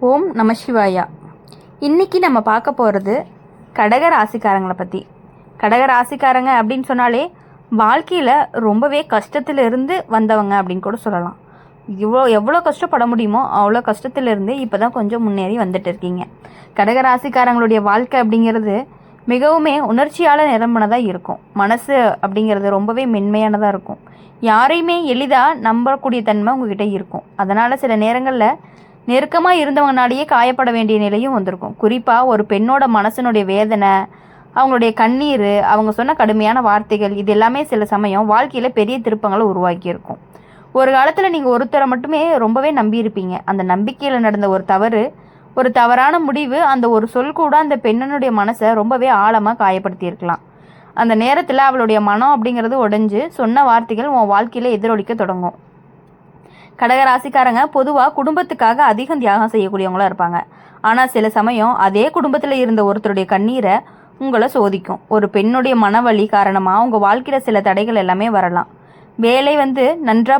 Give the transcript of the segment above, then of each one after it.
ஓம் நம சிவாயா. இன்றைக்கி நம்ம பார்க்க போகிறது கடக ராசிக்காரங்களை பற்றி. கடக ராசிக்காரங்க அப்படின்னு சொன்னாலே வாழ்க்கையில் ரொம்பவே கஷ்டத்திலிருந்து வந்தவங்க அப்படின்னு கூட சொல்லலாம். எவ்வளோ கஷ்டப்பட முடியுமோ அவ்வளோ கஷ்டத்திலிருந்து இப்போ தான் கொஞ்சம் முன்னேறி வந்துட்டு இருக்கீங்க. கடக ராசிக்காரங்களுடைய வாழ்க்கை அப்படிங்கிறது மிகவுமே உணர்ச்சியால் நிரம்பினதாக இருக்கும். மனசு அப்படிங்கிறது ரொம்பவே மென்மையானதாக இருக்கும். யாரையுமே எளிதாக நம்பக்கூடிய தன்மை உங்ககிட்ட இருக்கும். அதனால் சில நேரங்களில் நெருக்கமாக இருந்தவங்கனாலேயே காயப்பட வேண்டிய நிலையும் வந்திருக்கும். குறிப்பாக ஒரு பெண்ணோட மனசனுடைய வேதனை, அவங்களுடைய கண்ணீர், அவங்க சொன்ன கடுமையான வார்த்தைகள், இது எல்லாமே சில சமயம் வாழ்க்கையில் பெரிய திருப்பங்களை உருவாக்கியிருக்கும். ஒரு காலத்தில் நீங்கள் ஒருத்தரை மட்டுமே ரொம்பவே நம்பியிருப்பீங்க. அந்த நம்பிக்கையில் நடந்த ஒரு தவறான முடிவு, அந்த ஒரு சொல் கூட அந்த பெண்ணனுடைய மனசை ரொம்பவே ஆழமாக காயப்படுத்தியிருக்கலாம். அந்த நேரத்தில் அவளுடைய மனம் அப்படிங்கிறது உடைஞ்சு சொன்ன வார்த்தைகள் உன் வாழ்க்கையில் எதிரொலிக்க தொடங்கும். கடகராசிக்காரங்க பொதுவாக குடும்பத்துக்காக அதிகம் தியாகம் செய்யக்கூடியவங்களாக இருப்பாங்க. ஆனால் சில சமயம் அதே குடும்பத்தில் இருந்த ஒருத்தருடைய கண்ணீரை உங்களை சோதிக்கும். ஒரு பெண்ணுடைய மனவலி காரணமாக உங்கள் வாழ்க்கையில் சில தடைகள் எல்லாமே வரலாம். வேலை நன்றாக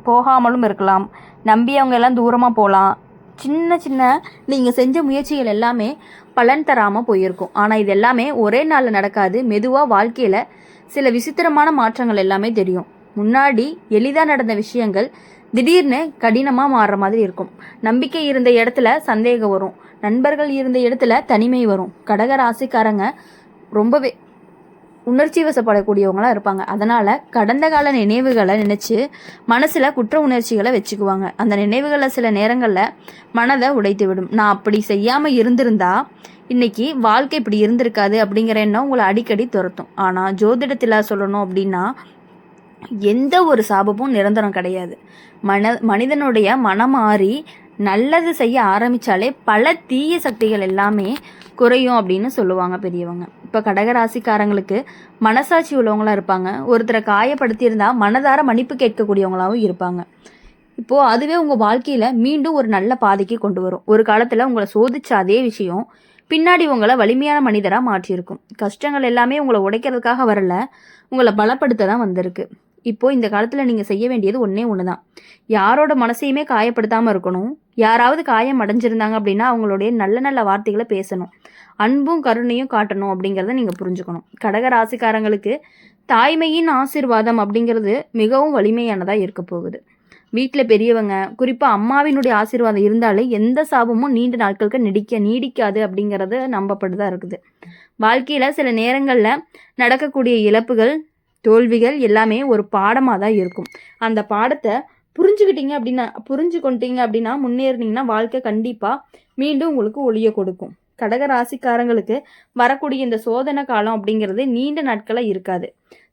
போகாமலும் இருக்கலாம். நம்பியவங்க எல்லாம் தூரமாக போகலாம். சின்ன நீங்கள் செஞ்ச முயற்சிகள் எல்லாமே பலன் தராமல் போயிருக்கும். ஆனால் இது எல்லாமே ஒரே நாளில் நடக்காது. மெதுவாக வாழ்க்கையில் சில விசித்திரமான மாற்றங்கள் எல்லாமே தெரியும். முன்னாடி எளிதாக நடந்த விஷயங்கள் திடீர்னு கடினமாக மாறுற மாதிரி இருக்கும். நம்பிக்கை இருந்த இடத்துல சந்தேகம் வரும். நண்பர்கள் இருந்த இடத்துல தனிமை வரும். கடக ராசிக்காரங்க ரொம்பவே உணர்ச்சி வசப்படக்கூடியவங்களாக இருப்பாங்க. அதனால் கடந்த கால நினைவுகளை நினச்சி மனசில் குற்ற உணர்ச்சிகளை வச்சுக்குவாங்க. அந்த நினைவுகளை சில நேரங்களில் மனதை உடைத்து விடும். நான் அப்படி செய்யாமல் இருந்திருந்தா இன்னைக்கு வாழ்க்கை இப்படி இருந்திருக்காது அப்படிங்கிற எண்ணம் உங்களை அடிக்கடி துரத்தும். ஆனால் ஜோதிடத்தில் சொல்லணும் அப்படின்னா எந்த ஒரு சாபமும் நிரந்தரம் கிடையாது. மனிதனுடைய மனம் மாறி நல்லது செய்ய ஆரம்பித்தாலே பல தீய சக்திகள் எல்லாமே குறையும் அப்படின்னு சொல்லுவாங்க பெரியவங்க. இப்போ கடகராசிக்காரங்களுக்கு மனசாட்சி உள்ளவங்களாக இருப்பாங்க. ஒருத்தரை காயப்படுத்தியிருந்தால் மனதார மன்னிப்பு கேட்கக்கூடியவங்களாகவும் இருப்பாங்க. இப்போது அதுவே உங்கள் வாழ்க்கையில் மீண்டும் ஒரு நல்ல பாதைக்கு கொண்டு வரும். ஒரு காலத்தில் உங்களை சோதிச்ச அதே விஷயம் பின்னாடி உங்களை வலிமையான மனிதராக மாற்றியிருக்கும். கஷ்டங்கள் எல்லாமே உங்களை உடைக்கிறதுக்காக வரல, உங்களை பலப்படுத்த தான் வந்திருக்கு. இப்போது இந்த காலத்தில் நீங்கள் செய்ய வேண்டியது ஒன்று தான். யாரோட மனசையுமே காயப்படுத்தாமல் இருக்கணும். யாராவது காயம் அடைஞ்சிருந்தாங்க அப்படின்னா அவங்களுடைய நல்ல நல்ல வார்த்தைகளை பேசணும். அன்பும் கருணையும் காட்டணும் அப்படிங்கிறத நீங்கள் புரிஞ்சுக்கணும். கடக ராசிக்காரங்களுக்கு தாய்மையின் ஆசீர்வாதம் அப்படிங்கிறது மிகவும் வலிமையானதாக இருக்க போகுது. வீட்டில் பெரியவங்க, குறிப்பாக அம்மாவினுடைய ஆசீர்வாதம் இருந்தாலே எந்த சாபமும் நீண்ட நாட்களுக்கு நீடிக்காது அப்படிங்கிறது நம்பப்படுதான் இருக்குது. வாழ்க்கையில் சில நேரங்களில் நடக்கக்கூடிய இழப்புகள், தோல்விகள் எல்லாமே ஒரு பாடமாக தான் இருக்கும். அந்த பாடத்தை புரிஞ்சுக்கிட்டீங்க அப்படின்னா முன்னேறினீங்கன்னா வாழ்க்கை கண்டிப்பாக மீண்டும் உங்களுக்கு ஒளிய கொடுக்கும். கடக ராசிக்காரங்களுக்கு வரக்கூடிய இந்த சோதனை காலம் அப்படிங்கிறது நீண்ட நாட்களாக இருக்காது.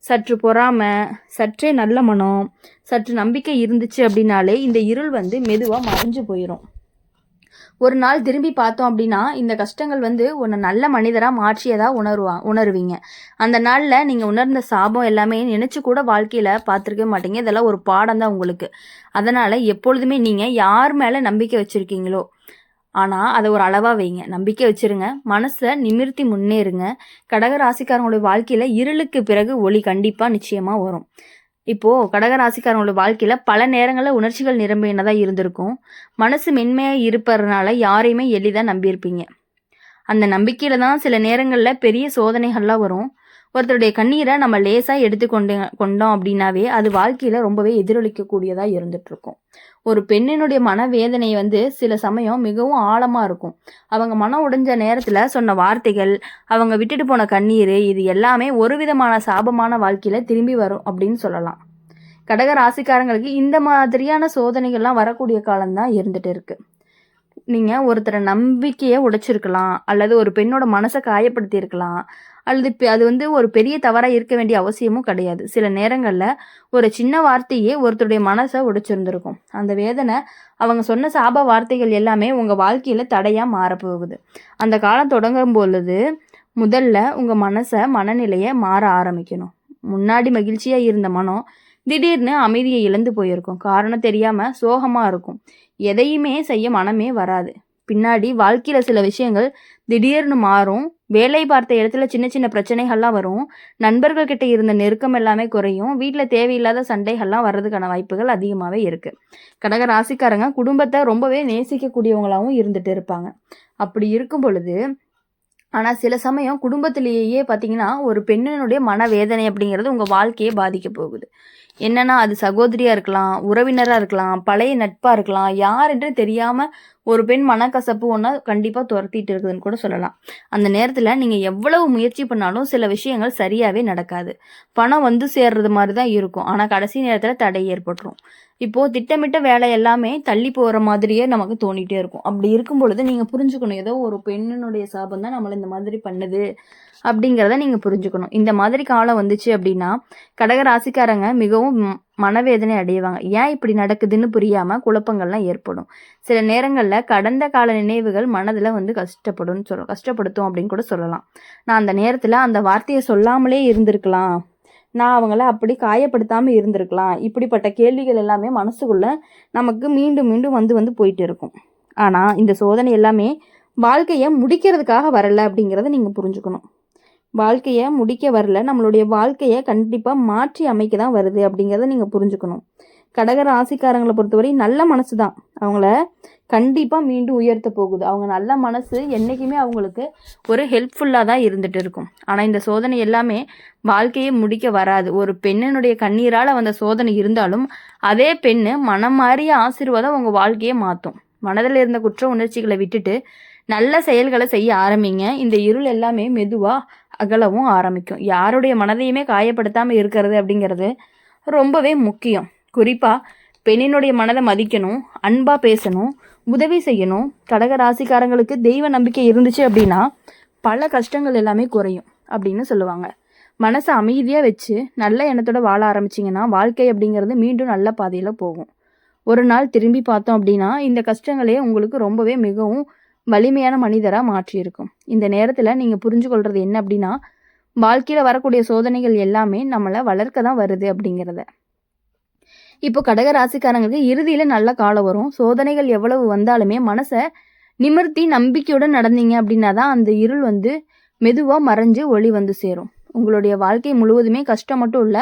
சற்று பொறாமை, சற்றே நல்ல மனம், சற்று நம்பிக்கை இருந்துச்சு அப்படின்னாலே இந்த இருள் மெதுவாக மறைஞ்சு போயிடும். ஒரு நாள் திரும்பி பார்த்தோம் அப்படின்னா இந்த கஷ்டங்கள் உன்னை நல்ல மனிதராக மாற்றியதாக உணருவீங்க. அந்த நாளில் நீங்கள் உணர்ந்த சாபம் எல்லாமே நினச்சி கூட வாழ்க்கையில் பார்த்துருக்க மாட்டீங்க. இதெல்லாம் ஒரு பாடம் தான் உங்களுக்கு. அதனால் எப்பொழுதுமே நீங்கள் யார் மேலே நம்பிக்கை வச்சுருக்கீங்களோ ஆனால் அதை ஒரு அளவாக வைங்க. நம்பிக்கை வச்சுருங்க. மனசை நிமிர்த்தி முன்னேறுங்க. கடக ராசிக்காரங்களுடைய வாழ்க்கையில் இருளுக்கு பிறகு ஒளி கண்டிப்பாக நிச்சயமாக வரும். இப்போது கடகராசிக்காரங்களோட வாழ்க்கையில் பல நேரங்களில் உணர்ச்சிகள் நிரம்பினதாக இருந்திருக்கும். மனசு மென்மையாக இருப்பதுனால யாரையுமே எளிதாக நம்பியிருப்பீங்க. அந்த நம்பிக்கையில் தான் சில நேரங்களில் பெரிய சோதனைகள்லாம் வரும். ஒருத்தருடைய கண்ணீரை நம்ம லேசாக கொண்டோம் அப்படின்னாவே அது வாழ்க்கையில் ரொம்பவே எதிரொலிக்கக்கூடியதாக இருந்துகிட்ருக்கும். ஒரு பெண்ணினுடைய மனவேதனை சில சமயம் மிகவும் ஆழமாக இருக்கும். அவங்க மனம் உடைஞ்ச நேரத்தில் சொன்ன வார்த்தைகள், அவங்க விட்டுட்டு போன கண்ணீர், இது எல்லாமே ஒரு விதமான சாபமான வாழ்க்கையில் திரும்பி வரும் அப்படின்னு சொல்லலாம். கடக ராசிக்காரங்களுக்கு இந்த மாதிரியான சோதனைகள்லாம் வரக்கூடிய காலம்தான் இருந்துகிட்டு இருக்குது. நீங்கள் ஒருத்தரை நம்பிக்கையை உடைச்சிருக்கலாம், அல்லது ஒரு பெண்ணோட மனசை காயப்படுத்தியிருக்கலாம், அல்லது அது ஒரு பெரிய தவறாக இருக்க வேண்டிய அவசியமும் கிடையாது. சில நேரங்களில் ஒரு சின்ன வார்த்தையே ஒருத்தருடைய மனசை உடைச்சிருந்துருக்கும். அந்த வேதனை, அவங்க சொன்ன சாப வார்த்தைகள் எல்லாமே உங்கள் வாழ்க்கையில் தடையாக மாறப்போகுது. அந்த காலம் தொடங்கும் பொழுது முதல்ல உங்கள் மனநிலையை மாற ஆரம்பிக்கணும். முன்னாடி மகிழ்ச்சியாக இருந்த மனம் திடீர்னு அமைதியை இழந்து போயிருக்கும். காரணம் தெரியாமல் சோகமாக இருக்கும். எதையுமே செய்ய மனமே வராது. பின்னாடி வாழ்க்கையில் சில விஷயங்கள் திடீர்னு மாறும். வேலை பார்த்த இடத்துல சின்ன சின்ன பிரச்சனைகள்லாம் வரும். நண்பர்கள் கிட்ட இருந்த நெருக்கம் எல்லாமே குறையும். வீட்ல தேவையில்லாத சண்டைகள்லாம் வர்றதுக்கான வாய்ப்புகள் அதிகமாவே இருக்கு. கடக ராசிக்காரங்க குடும்பத்த ரொம்பவே நேசிக்கக்கூடியவங்களாவும் இருந்துட்டு இருப்பாங்க. அப்படி இருக்கும் பொழுது ஆனா சில சமயம் குடும்பத்திலேயே பார்த்தீங்கன்னா, ஒரு பெண்ணினுடைய மனவேதனை அப்படிங்கிறது உங்க வாழ்க்கையே பாதிக்க போகுது. என்னன்னா, அது சகோதரியா இருக்கலாம், உறவினரா இருக்கலாம், பழைய நட்பா இருக்கலாம். யார் என்று தெரியாம ஒரு பெண் மனக்கசப்பு ஒண்ண கண்டிப்பா துரத்திட்டு இருக்குதுன்னு கூட சொல்லலாம். அந்த நேரத்துல நீங்க எவ்வளவு முயற்சி பண்ணாலும் சில விஷயங்கள் சரியாவே நடக்காது. பணம் வந்து சேர்றது மாரி தான் இருக்கும். ஆனா கடைசி நேரத்துல தடை ஏற்பட்டுரும். இப்போ திட்டமிட்ட வேலை எல்லாமே தள்ளி போற மாதிரியே நமக்கு தோணிட்டே இருக்கும். அப்படி இருக்கும் பொழுது நீங்க புரிஞ்சுக்கணும். ஏதோ ஒரு பெண்ணினுடைய சாபம் தான் நம்மள இந்த மாதிரி பண்ணுது அப்படிங்கிறத நீங்க புரிஞ்சுக்கணும். இந்த மாதிரி காலம் வந்துச்சு அப்படின்னா, கடக ராசிக்காரங்க மிகவும் மனவேதனை அடைவாங்க. ஏன் இப்படி நடக்குதுன்னு புரியாம குழப்பங்கள்லாம் ஏற்படும். சில நேரங்கள்ல கடந்த கால நினைவுகள் மனதுல வந்து கஷ்டப்படுத்தும் அப்படின்னு கூட சொல்லலாம். நான் அந்த நேரத்துல அந்த வார்த்தைய சொல்லாமலே இருந்திருக்கலாம். நான் அவங்கள அப்படி காயப்படுத்தாம இருந்திருக்கலாம். இப்படிப்பட்ட கேள்விகள் எல்லாமே மனசுக்குள்ள நமக்கு மீண்டும் மீண்டும் வந்து வந்து போயிட்டு இருக்கும். ஆனா இந்த சோதனை எல்லாமே வாழ்க்கைய முடிக்கிறதுக்காக வரல அப்படிங்கிறத நீங்க புரிஞ்சுக்கணும். வாழ்க்கைய முடிக்க வரல. நம்மளுடைய வாழ்க்கைய கண்டிப்பா மாற்றி அமைக்க தான் வருது அப்படிங்கிறத நீங்க புரிஞ்சுக்கணும். கடக ராசிக்காரங்களை பொறுத்தவரை நல்ல மனசு தான் அவங்கள கண்டிப்பா மீண்டும் உயர்த்த போகுது. அவங்க நல்ல மனசு என்னைக்குமே அவங்களுக்கு ஒரு ஹெல்ப்ஃபுல்லாக தான் இருந்துட்டு இருக்கும். ஆனால் இந்த சோதனை எல்லாமே வாழ்க்கையை முடிக்க வராது. ஒரு பெண்ணினுடைய கண்ணீரால் வந்த சோதனை இருந்தாலும் அதே பெண்ணு மனம் மாறிய ஆசீர்வாதம் உங்க வாழ்க்கையை மாற்றும். மனதில் இருந்த குற்ற உணர்ச்சிகளை விட்டுட்டு நல்ல செயல்களை செய்ய ஆரம்பிங்க. இந்த இருள் எல்லாமே மெதுவா அகலவும் ஆரம்பிக்கும். யாருடைய மனதையுமே காயப்படுத்தாம இருக்கிறது அப்படிங்கிறது ரொம்பவே முக்கியம். குறிப்பா பெண்ணினுடைய மனதை மதிக்கணும், அன்பா பேசணும், உதவி செய்யணும். கடக ராசிக்காரங்களுக்கு தெய்வ நம்பிக்கை இருந்துச்சு அப்படின்னா பல கஷ்டங்கள் எல்லாமே குறையும் அப்படின்னு சொல்லுவாங்க. மனசை அமைதியா வச்சு நல்ல எண்ணத்தோட வாழ ஆரம்பிச்சிங்கன்னா வாழ்க்கை அப்படிங்கிறது மீண்டும் நல்ல பாதையில போகும். ஒரு நாள் திரும்பி பார்த்தோம் அப்படின்னா இந்த கஷ்டங்களே உங்களுக்கு ரொம்பவே மிகவும் வலிமையான மனிதரா மாற்றி இருக்கும். இந்த நேரத்துல நீங்க புரிஞ்சு கொள்றது என்ன அப்படின்னா, வாழ்க்கையில வரக்கூடிய சோதனைகள் எல்லாமே நம்மளை வளர்க்க தான் வருது அப்படிங்கிறத. இப்போ கடக ராசிக்காரங்களுக்கு இறுதியில நல்ல காலம் வரும். சோதனைகள் எவ்வளவு வந்தாலுமே மனசை நிமிர்த்தி நம்பிக்கையுடன் நடந்தீங்க அப்படின்னா தான் அந்த இருள் வந்து மெதுவா மறைஞ்சு ஒளி வந்து சேரும். உங்களுடைய வாழ்க்கை முழுவதுமே கஷ்டம் மட்டும் இல்ல,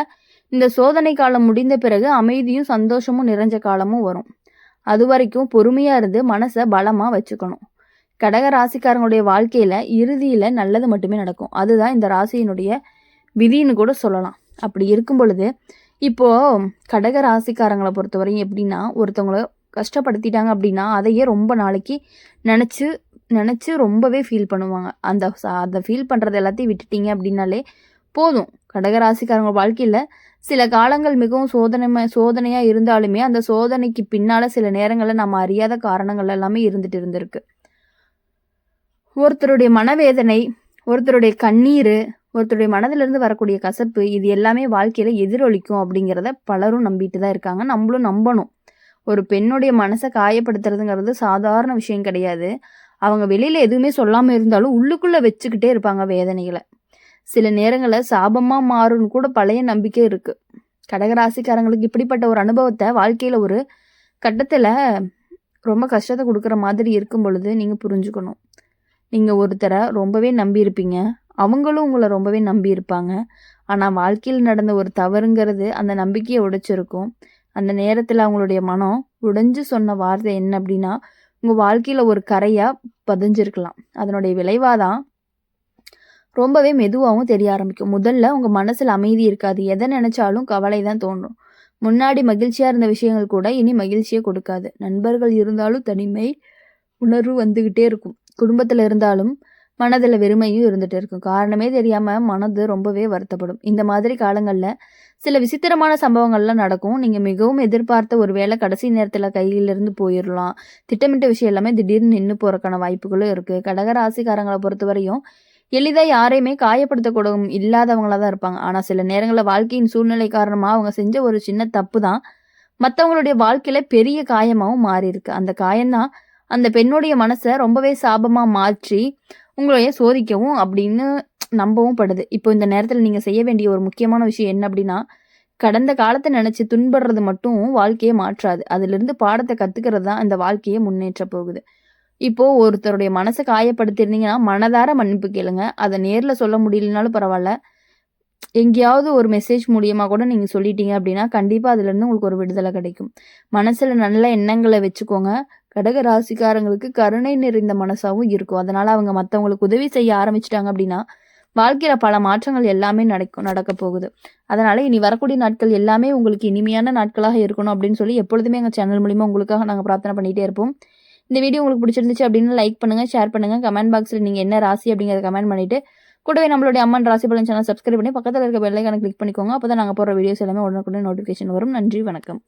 இந்த சோதனை காலம் முடிந்த பிறகு அமைதியும் சந்தோஷமும் நிறைஞ்ச காலமும் வரும். அது வரைக்கும் பொறுமையா இருந்து மனசை பலமா வச்சுக்கணும். கடக ராசிக்காரங்களுடைய வாழ்க்கையில இறுதியில நல்லது மட்டுமே நடக்கும். அதுதான் இந்த ராசியினுடைய விதின்னு கூட சொல்லலாம். அப்படி இருக்கும் பொழுது இப்போ கடக ராசிக்காரங்களை பொறுத்தவரையும் எப்படின்னா, ஒருத்தவங்கள கஷ்டப்படுத்திட்டாங்க அப்படின்னா அதையே ரொம்ப நாளைக்கு நினச்சி நினச்சி ரொம்பவே ஃபீல் பண்ணுவாங்க. அந்த ஃபீல் பண்ணுறது எல்லாத்தையும் விட்டுட்டீங்க அப்படின்னாலே போதும். கடகராசிக்காரங்க வாழ்க்கையில் சில காலங்கள் மிகவும் சோதனையாக இருந்தாலுமே அந்த சோதனைக்கு பின்னால் சில நேரங்களில் நம்ம அறியாத காரணங்கள் எல்லாமே இருந்திருக்கு. ஒருத்தருடைய மனவேதனை, ஒருத்தருடைய கண்ணீர், ஒருத்தருடைய மனதிலிருந்து வரக்கூடிய கசப்பு, இது எல்லாமே வாழ்க்கையில் எதிரொலிக்கும் அப்படிங்கிறத பலரும் நம்பிட்டு தான் இருக்காங்க. நம்மளும் நம்பணும். ஒரு பெண்ணுடைய மனசை காயப்படுத்துறதுங்கிறது சாதாரண விஷயம் கிடையாது. அவங்க வெளியில் எதுவுமே சொல்லாமல் இருந்தாலும் உள்ளுக்குள்ளே வச்சுக்கிட்டே இருப்பாங்க வேதனைகளை. சில நேரங்களில் சாபமாக மாறும்னு கூட பழைய நம்பிக்கை இருக்குது. கடகராசிக்காரங்களுக்கு இப்படிப்பட்ட ஒரு அனுபவத்தை வாழ்க்கையில் ஒரு கட்டத்தில் ரொம்ப கஷ்டத்தை கொடுக்குற மாதிரி இருக்கும் பொழுது நீங்கள் புரிஞ்சுக்கணும். நீங்கள் ஒருத்தரை ரொம்பவே நம்பியிருப்பீங்க, அவங்களும் உங்களை ரொம்பவே நம்பியிருப்பாங்க. ஆனால் வாழ்க்கையில் நடந்த ஒரு தவறுங்கிறது அந்த நம்பிக்கையை உடைச்சிருக்கும். அந்த நேரத்தில் அவங்களுடைய மனம் உடைஞ்சு சொன்ன வார்த்தை என்ன அப்படின்னா, உங்கள் வாழ்க்கையில் ஒரு கரையாக பதிஞ்சிருக்கலாம். அதனுடைய விளைவாக தான் ரொம்பவே மெதுவாகவும் தெரிய ஆரம்பிக்கும். முதல்ல உங்கள் மனசில் அமைதி இருக்காது. எதை நினச்சாலும் கவலை தான் தோன்றும். முன்னாடி மகிழ்ச்சியாக இருந்த விஷயங்கள் கூட இனி மகிழ்ச்சியை கொடுக்காது. நண்பர்கள் இருந்தாலும் தனிமை உணர்வு வந்துக்கிட்டே இருக்கும். குடும்பத்தில் இருந்தாலும் மனதில் வெறுமையும் இருந்துகிட்டே இருக்கும். காரணமே தெரியாமல் மனது ரொம்பவே வருத்தப்படும். இந்த மாதிரி காலங்களில் சில விசித்திரமான சம்பவங்கள்லாம் நடக்கும். நீங்கள் மிகவும் எதிர்பார்த்த ஒரு வேளை கடைசி நேரத்தில் கையிலிருந்து போயிடலாம். திட்டமிட்ட விஷயம் எல்லாமே திடீர்னு நின்று போகிறக்கான வாய்ப்புகளும் இருக்குது. கடகராசிக்காரங்களை பொறுத்தவரையும் எளிதாக யாரையுமே காயப்படுத்தக்கூடும் இல்லாதவங்களாக தான் இருப்பாங்க. ஆனால் சில நேரங்களில் வாழ்க்கையின் சூழ்நிலை காரணமாக அவங்க செஞ்ச ஒரு சின்ன தப்பு தான் மற்றவங்களுடைய வாழ்க்கையில் பெரிய காயமாகவும் மாறி இருக்கு. அந்த காயம்தான் அந்த பெண்ணுடைய மனசை ரொம்பவே சாபமாக மாற்றி உங்களைய சோதிக்கவும் அப்படின்னு நம்பவும் படுது. இப்போ இந்த நேரத்தில் நீங்கள் செய்ய வேண்டிய ஒரு முக்கியமான விஷயம் என்ன அப்படின்னா, கடந்த காலத்தை நினச்சி துன்படுறது மட்டும் வாழ்க்கையை மாற்றாது. அதிலிருந்து பாடத்தை கற்றுக்கிறது தான் இந்த வாழ்க்கையை முன்னேற்ற போகுது. இப்போது ஒருத்தருடைய மனசை காயப்படுத்தியிருந்தீங்கன்னா மனதார மன்னிப்பு கேளுங்க. அதை நேரில் சொல்ல முடியலனாலும் பரவாயில்ல. எங்கேயாவது ஒரு மெசேஜ் மூலியமாக கூட நீங்கள் சொல்லிட்டீங்க அப்படின்னா கண்டிப்பாக அதுலேருந்து உங்களுக்கு ஒரு விடுதலை கிடைக்கும். மனசில் நல்ல எண்ணங்களை வச்சுக்கோங்க. கடக ராசிக்காரங்களுக்கு கருணை நிறைந்த மனசாகவும் இருக்கும். அதனால் அவங்க மற்றவங்களுக்கு உதவி செய்ய ஆரம்பிச்சிட்டாங்க அப்படின்னா வாழ்க்கையில் பல மாற்றங்கள் எல்லாமே நடக்க போகுது. அதனால் இனி வரக்கூடிய நாட்கள் எல்லாமே உங்களுக்கு இனிமையான நாட்களாக இருக்கணும் அப்படின்னு சொல்லி எப்பொழுதுமே எங்கள் சேனல் மூலிமா உங்களுக்காக நாங்கள் பிரார்த்தனை பண்ணிகிட்டே இருப்போம். இந்த வீடியோ உங்களுக்கு பிடிச்சிருந்துச்சு அப்படின்னு லைக் பண்ணுங்கள், ஷேர் பண்ணுங்கள். கமெண்ட் பாக்ஸில் நீங்கள் என்ன ராசி அப்படிங்கிறத கமெண்ட் பண்ணிவிட்டு கூடவே நம்மளுடைய அம்மன் ராசி பலன் சேனல் சப்ஸ்கிரைப் பண்ணி பக்கத்தில் இருக்க பெல் ஐகானை கிளிக் பண்ணிக்கோங்க. அப்போ தான் நாங்கள் போடுற வீடியோஸ் எல்லாமே உடனுக்குடன் நோட்டிஃபிகேஷன் வரும். நன்றி, வணக்கம்.